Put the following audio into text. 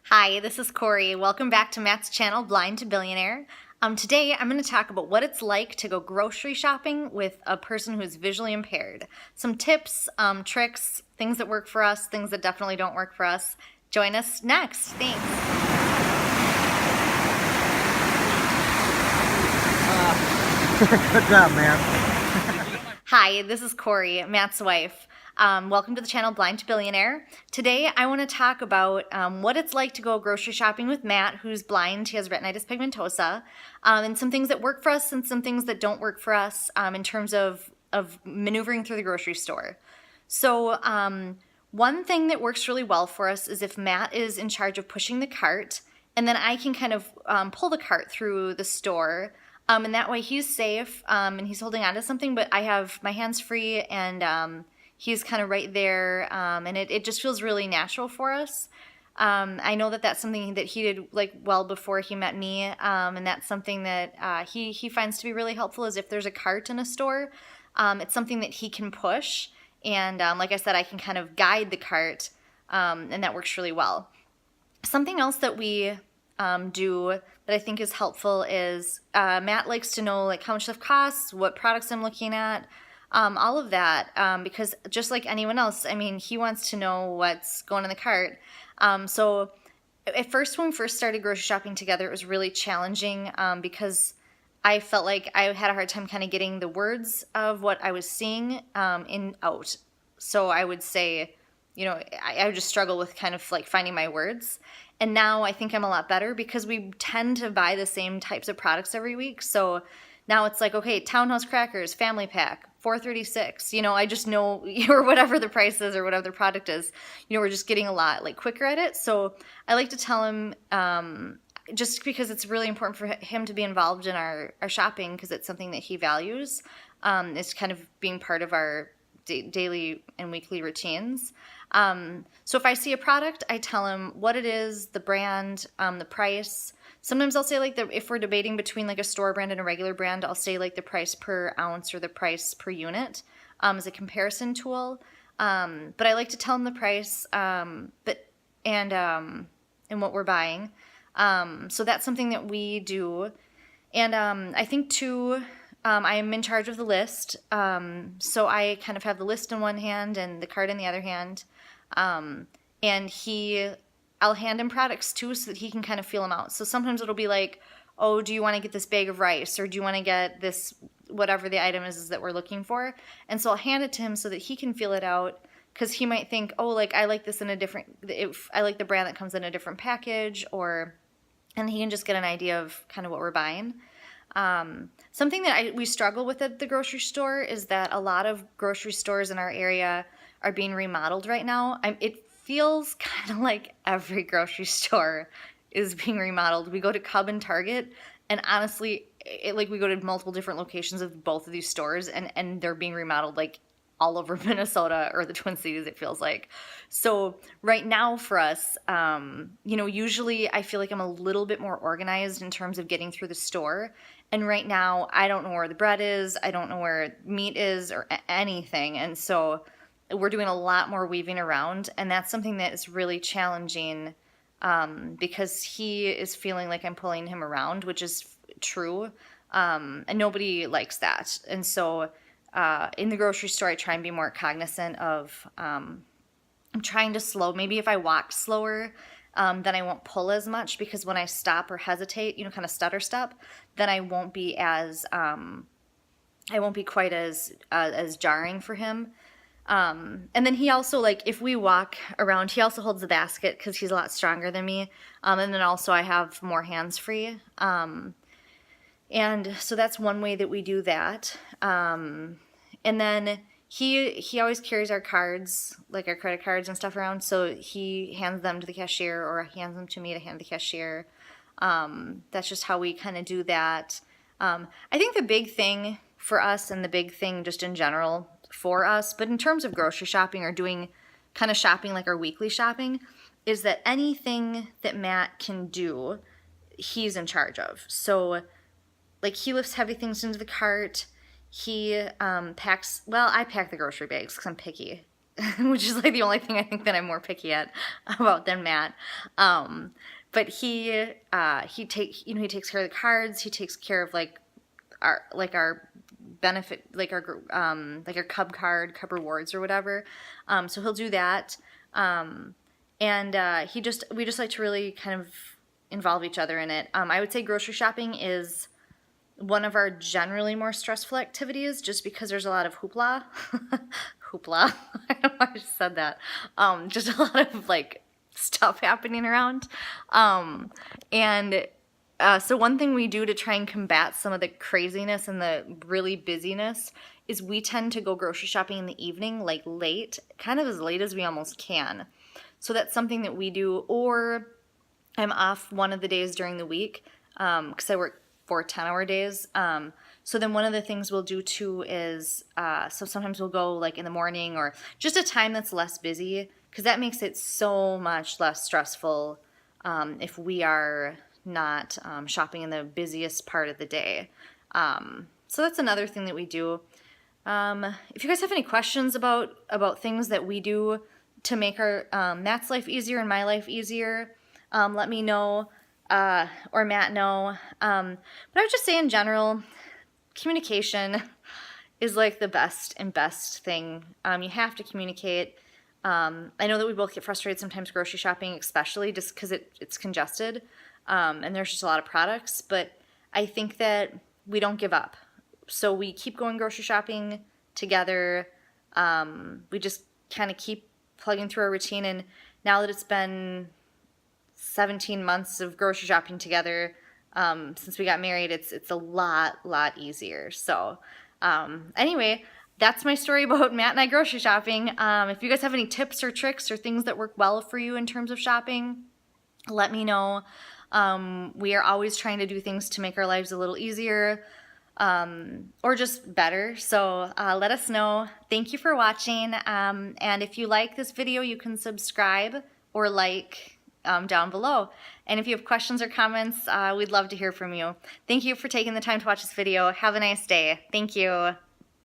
Hi, this is Corey. Welcome back to Matt's channel, Blind to Billionaire. Today I'm going to talk about what it's like to go grocery shopping with a person who's visually impaired. Some tips, tricks, things that work for us, things that definitely don't work for us. Join us next. Thanks. Good job, man. Hi, this is Corey, Matt's wife. Welcome to the channel Blind to Billionaire. Today I want to talk about what it's like to go grocery shopping with Matt, who's blind. He has retinitis pigmentosa, and some things that work for us and some things that don't work for us in terms of maneuvering through the grocery store. So one thing that works really well for us is if Matt is in charge of pushing the cart, and then I can kind of pull the cart through the store. And that way he's safe and he's holding on to something, but I have my hands free and he's kind of right there, and it just feels really natural for us. I know that that's something that he did well before he met me, and that's something that he finds to be really helpful is if there's a cart in a store, it's something that he can push, and like I said, I can kind of guide the cart, and that works really well. Something else that we do that I think is helpful is Matt likes to know how much stuff costs, what products I'm looking at, all of that, because just like anyone else, I mean, he wants to know what's going in the cart. So at first, when we first started grocery shopping together, it was really challenging because I felt like I had a hard time kind of getting the words of what I was seeing out. So I would say, I would just struggle with kind of finding my words. And now I think I'm a lot better because we tend to buy the same types of products every week. So now it's okay, Townhouse Crackers, family pack, $4.36. I just know, or whatever the price is or whatever the product is, we're just getting a lot quicker at it. So I like to tell him, just because it's really important for him to be involved in our shopping because it's something that he values. It's kind of being part of our daily and weekly routines. So if I see a product, I tell him what it is, the brand, the price. Sometimes I'll say if we're debating between a store brand and a regular brand, I'll say the price per ounce or the price per unit as a comparison tool. But I like to tell him the price, and what we're buying. So that's something that we do. And I think too, I am in charge of the list. So I kind of have the list in one hand and the cart in the other hand. And I'll hand him products too so that he can kind of feel them out. So sometimes it'll be oh, do you want to get this bag of rice? Or do you want to get this, whatever the item is that we're looking for? And so I'll hand it to him so that he can feel it out. Because he might think, oh, I like this in a different, if I like the brand that comes in a different package, and he can just get an idea of kind of what we're buying. Something that we struggle with at the grocery store is that a lot of grocery stores in our area are being remodeled right now. It feels kind of like every grocery store is being remodeled. We go to Cub and Target, and honestly, we go to multiple different locations of both of these stores, and they're being remodeled all over Minnesota or the Twin Cities, it feels like. So right now for us, usually I feel like I'm a little bit more organized in terms of getting through the store. And right now I don't know where the bread is. I don't know where meat is or anything. And so we're doing a lot more weaving around. And that's something that is really challenging because he is feeling like I'm pulling him around, which is true. And nobody likes that. And so in the grocery store, I try and be more cognizant of, I'm trying to slow. Maybe if I walk slower, then I won't pull as much because when I stop or hesitate, kind of stutter step, then I won't be quite as jarring for him. And then he also, if we walk around, he also holds the basket because he's a lot stronger than me. And then also I have more hands free. And so that's one way that we do that. And then he always carries our cards, our credit cards and stuff around. So he hands them to the cashier or hands them to me to hand the cashier. That's just how we kind of do that. I think the big thing for us and the big thing just in general for us, but in terms of grocery shopping or doing kind of shopping our weekly shopping, is that anything that Matt can do, he's in charge of. So he lifts heavy things into the cart. He packs, I pack the grocery bags because I'm picky. which is like the only thing I think that I'm more picky at about than Matt. But he takes care of the cards. He takes care of our benefit, like our Cub rewards or whatever. So he'll do that. And we just like to really kind of involve each other in it. I would say grocery shopping is one of our generally more stressful activities, just because there's a lot of hoopla. Hoopla. I don't know why I just said that. Just a lot of like stuff happening around. So one thing we do to try and combat some of the craziness and the really busyness is we tend to go grocery shopping in the evening, like late, kind of as late as we almost can. So that's something that we do, or I'm off one of the days during the week because I work 4 10-hour days. So then one of the things we'll do too is, so sometimes we'll go like in the morning or just a time that's less busy, because that makes it so much less stressful if we are not shopping in the busiest part of the day. So that's another thing that we do. If you guys have any questions about things that we do to make our Matt's life easier and my life easier, let me know, or Matt know. But I would just say in general, communication is like the best thing. You have to communicate. I know that we both get frustrated sometimes grocery shopping, especially just because it's congested, and there's just a lot of products. But I think that we don't give up. So we keep going grocery shopping together. We just kind of keep plugging through our routine. And now that it's been 17 months of grocery shopping together, since we got married, it's a lot easier. So anyway, that's my story about Matt and I grocery shopping. If you guys have any tips or tricks or things that work well for you in terms of shopping, let me know. We are always trying to do things to make our lives a little easier, or just better. So let us know. Thank you for watching. And if you like this video, you can subscribe or like down below. And if you have questions or comments, we'd love to hear from you. Thank you for taking the time to watch this video. Have a nice day. Thank you.